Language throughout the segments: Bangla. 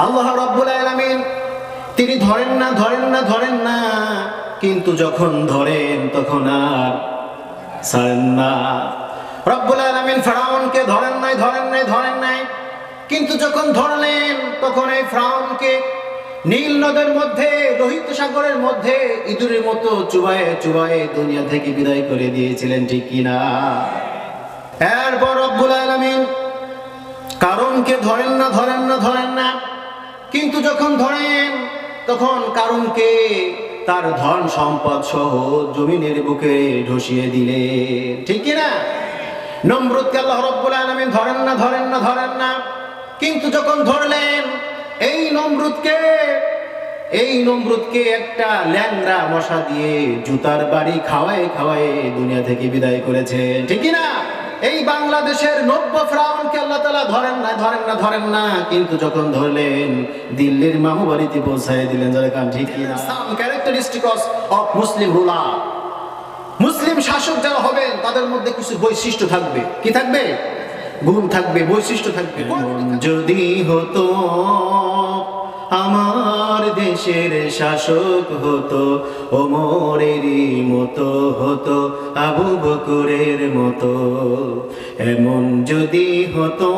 আল্লাহ রাব্বুল আলামিন তিনি ধরেন না, কিন্তু যখন ধরেন তখন আর ছাড়েন না। রব্বুল আলামিন ফেরাউনকে ধরেন নাই, কিন্তু যখন ধরলেন তখন এই ফেরাউনকে নীল নদের মধ্যে, লোহিত সাগরের মধ্যে ইঁদুরের মতো চুবায়ে দুনিয়া থেকে বিদায় করে দিয়েছিলেন, ঠিক কিনা? এরপর রব্বুল আলামিন কারুনকে ধরেন না, কিন্তু যখন ধরেন তখন কারুনকে তার ধন সম্পদ সহ জমিনের বুকে ধসিয়ে দিলেন, ঠিক কিনা? নমরুদকে আল্লাহ রাব্বুল আলামিন ধরেন না, কিন্তু যখন ধরলেন এই নমরুদকে একটা ল্যাংড়া মশা দিয়ে জুতার বাড়ি খাওয়ায় দুনিয়া থেকে বিদায় করেছেন, ঠিক কিনা? এই বাংলাদেশের নব্য ফেরাউনকে আল্লাহ তাআলা ধরেন না, কিন্তু যখন ধরলেন দিল্লির মামু বাড়িতে পৌঁছায় দিলেন, যারা কান, ঠিক কিনা? সাম ক্যারেক্টারিস্টিক্স অফ মুসলিম রুলার, মুসলিম শাসক যারা হবেন তাদের মধ্যে কিছু বৈশিষ্ট্য থাকবে। কি থাকবে? গুণ থাকবে, বৈশিষ্ট্য থাকবে। যদি হতো আমার দেশের শাসক হতো ওমরেরই মতো, হতো আবু বকরের মতো। এমন যদি হতো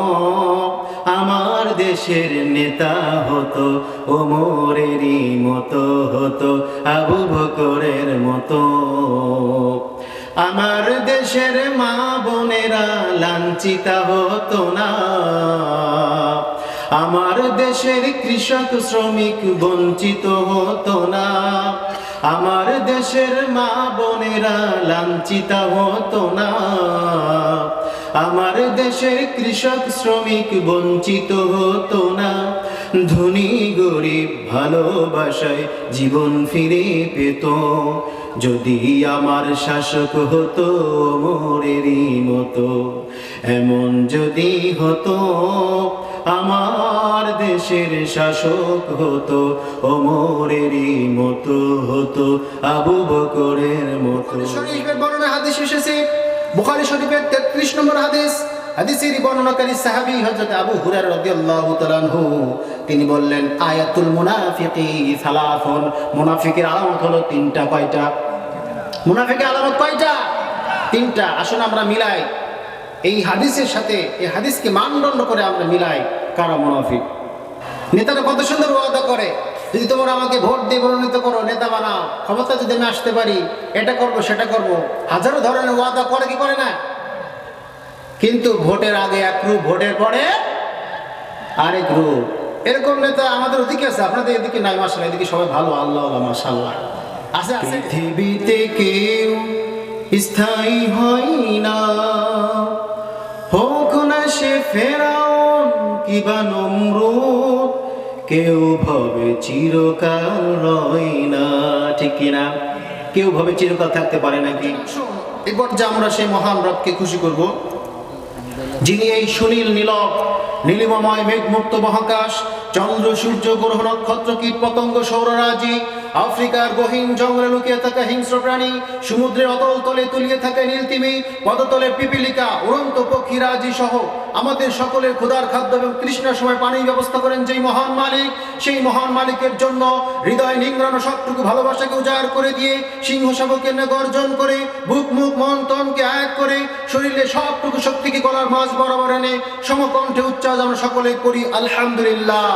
আমার দেশের নেতা হতো ওমরেরই মতো, হতো আবু বকরের মতো। আমার দেশের মা বোনেরা লাঞ্ছিতা হতো না, আমার দেশের কৃষক শ্রমিক বঞ্চিত হতো না, আমার দেশের মা বোনেরা লাঞ্ছিতা হতো না, আমার দেশের কৃষক শ্রমিক বঞ্চিত হতো না। ধনী গরিব ভালোবাসায় জীবন ফিরে পেত, যদি আমার শাসক হতো ওমরেরই মতো। এমন যদি হতো আমার দেশের শাসক হতো ওমরেরই মতো, হতো আবু বকরের মতো। শরীফের বর্ণনা হাদিস এসেছে, বুখারী শরীফের 33 নম্বর হাদিস। হাদিসের বর্ণনাকারী সাহাবী হযরত আবু হুরায়রা রাদিয়াল্লাহু তাআলা আনহু, তিনি বললেন আয়াতুল মুনাফিকি সালাফুন, মুনাফিকের আলামত হলো তিনটা। কয়টা? মুনাফিকের আলামত কয়টা? তিনটা। আসুন আমরা মিলাই এই হাদিসের সাথে, এই হাদিসকে মানদণ্ড করে আমরা মিলাই কারা মুনাফিক। নেতারা কত সুন্দর ওয়াদা করে, যদি তোমরা আমাকে ভোট দিয়ে মনোনীত করো, নেতা বানাও, ক্ষমতা যদি আমি আসতে পারি, এটা করব সেটা করব, হাজারো ধরনের ওয়াদা করে, কি করে না? কিন্তু ভোটের আগে এক রূপ, ভোটের পরে আরেক রূপ। এরকম নেতা আমাদের ওদিকে আছে, আপনাদের এদিকে নাই। মাশাআল্লাহ, এদিকে সবাই ভালো, আল্লাহ মাশাআল্লাহ আছে। পৃথিবীতে কেউ স্থায়ী হয় না, হোক না সে ফেরাউন কিবা নমরুদ, কেউ ভাবে চিরকাল রয় না, ঠিক কিনা? কেউ ভাবে চিরকাল থাকতে পারে নাকি? এবার যে আমরা সেই মহান রবকে খুশি করব, যিনি এই সুনীল নীলব নীলিমময় মেঘমুক্ত মহাকাশ, চন্দ্র সূর্য গ্রহ নক্ষত্র কীট পতঙ্গ সৌররাজি, আফ্রিকার গহীন জঙ্গলে লুকিয়ে থাকা হিংস্র প্রাণী, সমুদ্রের অতল তলে তলিয়ে থাকা নীলতিমি, পদতলে পিপিলিকা, উড়ন্ত পক্ষীরাজি সহ আমাদের সকলের ক্ষুধার খাদ্য এবং তৃষ্ণার সময় পানির ব্যবস্থা করেন যেই মহান মালিক, সেই মহান মালিকের জন্য হৃদয় নিংড়ানো সবটুকু ভালোবাসাকে উজাড় করে দিয়ে, সিংহ শাবকের ন্যায় গর্জন করে, বুক মুখ মন তনকে আয়াত করে, শরীরে সবটুকু শক্তিকে গলার মাঝ বরাবর এনে সমকণ্ঠে উচ্চারণ আমরা সকলে করি আলহামদুলিল্লাহ।